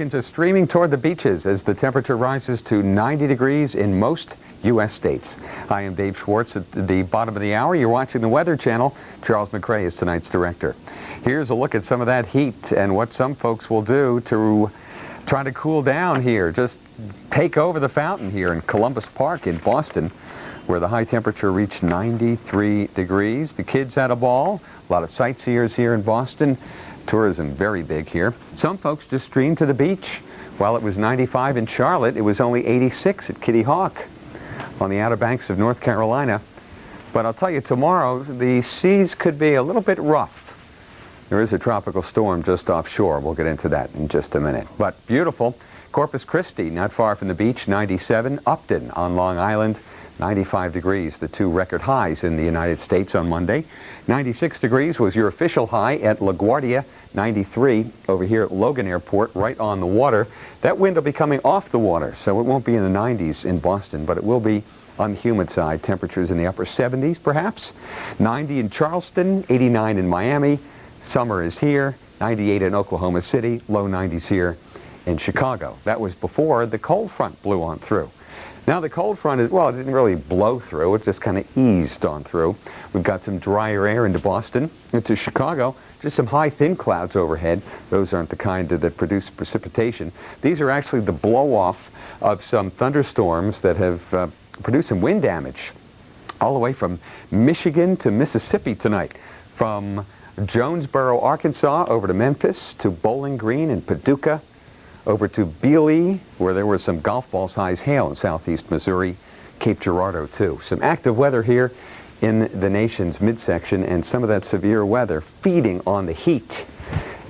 Americans are streaming toward the beaches as the temperature rises to 90 degrees in most U.S. states. I am Dave Schwartz. At the bottom of the hour, you're watching the Weather Channel. Charles McRae is tonight's director. Here's a look at some of that heat and what some folks will do to try to cool down here. Just take over the fountain here in Columbus Park in Boston, where the high temperature reached 93 degrees. The kids had a ball. A lot of sightseers here in Boston. Tourism very big here. Some folks just streamed to the beach. While it was 95 in Charlotte, it was only 86 at Kitty Hawk on the Outer Banks of North Carolina. But I'll tell you, tomorrow the seas could be a little bit rough. There is a tropical storm just offshore. We'll get into that in just a minute. But beautiful. Corpus Christi, not far from the beach, 97. Upton on Long Island, 95 degrees, the two record highs in the United States on Monday. 96 degrees was your official high at LaGuardia, 93 over here at Logan Airport, right on the water. That wind will be coming off the water, so it won't be in the 90s in Boston, but it will be on the humid side. Temperatures in the upper 70s, perhaps. 90 in Charleston, 89 in Miami. Summer is here. 98 in Oklahoma City, low 90s here in Chicago. That was before the cold front blew on through. Now the cold front is, well, it didn't really blow through. It just kind of eased on through. We've got some drier air into Boston, into Chicago. Just some high, thin clouds overhead. Those aren't the kind that produce precipitation. These are actually the blow-off of some thunderstorms that have produced some wind damage all the way from Michigan to Mississippi tonight. From Jonesboro, Arkansas, over to Memphis, to Bowling Green and Paducah, over to Beale, where there were some golf ball size hail in southeast Missouri, Cape Girardeau too. Some active weather here in the nation's midsection, and some of that severe weather feeding on the heat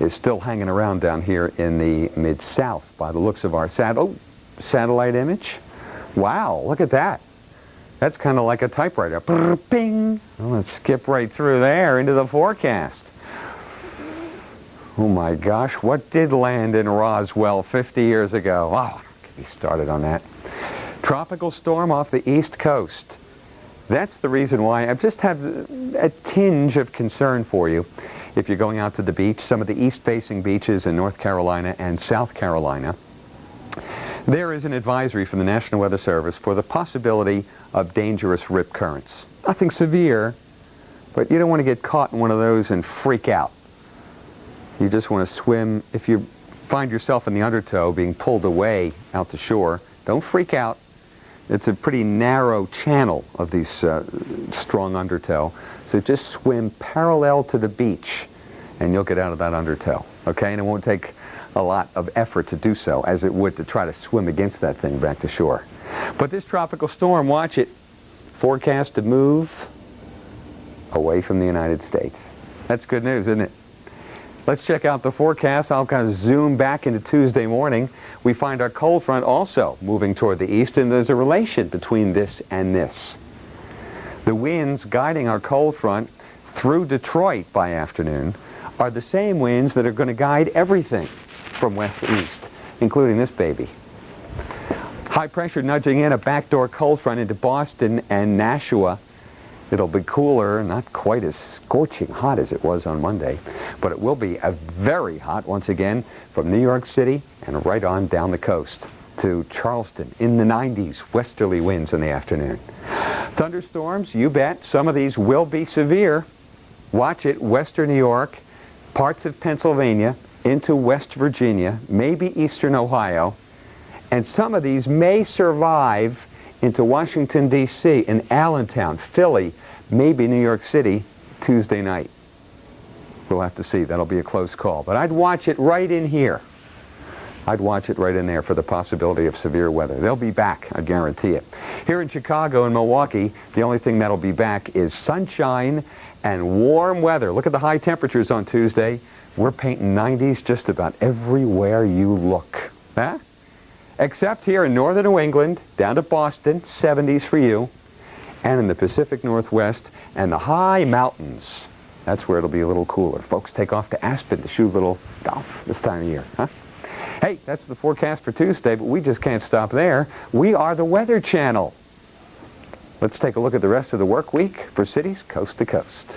is still hanging around down here in the mid-south by the looks of our satellite image. Wow, look at that. That's kind of like a typewriter. Brr, bing. Well, let's skip right through there into the forecast. Oh my gosh, what did land in Roswell 50 years ago? Oh, get me started on that. Tropical storm off the East Coast. That's the reason why I've just had a tinge of concern for you if you're going out to the beach. Some of the east-facing beaches in North Carolina and South Carolina. There is an advisory from the National Weather Service for the possibility of dangerous rip currents. Nothing severe, but you don't want to get caught in one of those and freak out. You just want to swim. If you find yourself in the undertow being pulled away out to shore, don't freak out. It's a pretty narrow channel of these strong undertow, so just swim parallel to the beach and you'll get out of that undertow, okay? And it won't take a lot of effort to do so, as it would to try to swim against that thing back to shore. But this tropical storm, watch it, forecast to move away from the United States. That's good news, isn't it? Let's check out the forecast. I'll kind of zoom back into Tuesday morning. We find our cold front also moving toward the east, and there's a relation between this and this. The winds guiding our cold front through Detroit by afternoon are the same winds that are going to guide everything from west to east, including this baby. High pressure nudging in a backdoor cold front into Boston and Nashua. It'll be cooler, not quite as scorching hot as it was on Monday, but it will be a very hot once again from New York City and right on down the coast to Charleston in the 90s, westerly winds in the afternoon. Thunderstorms, you bet. Some of these will be severe. Watch it, western New York, parts of Pennsylvania, into West Virginia, maybe eastern Ohio, and some of these may survive into Washington, D.C., and Allentown, Philly, maybe New York City Tuesday night. We'll have to see. That'll be a close call. But I'd watch it right in here. I'd watch it right in there for the possibility of severe weather. They'll be back, I guarantee it. Here in Chicago and Milwaukee, the only thing that'll be back is sunshine and warm weather. Look at the high temperatures on Tuesday. We're painting 90s just about everywhere you look. Huh? Except here in northern New England, down to Boston, 70s for you, and in the Pacific Northwest and the high mountains. That's where it'll be a little cooler. Folks take off to Aspen to shoot a little golf this time of year, huh? Hey, that's the forecast for Tuesday, but we just can't stop there. We are the Weather Channel. Let's take a look at the rest of the work week for cities coast to coast.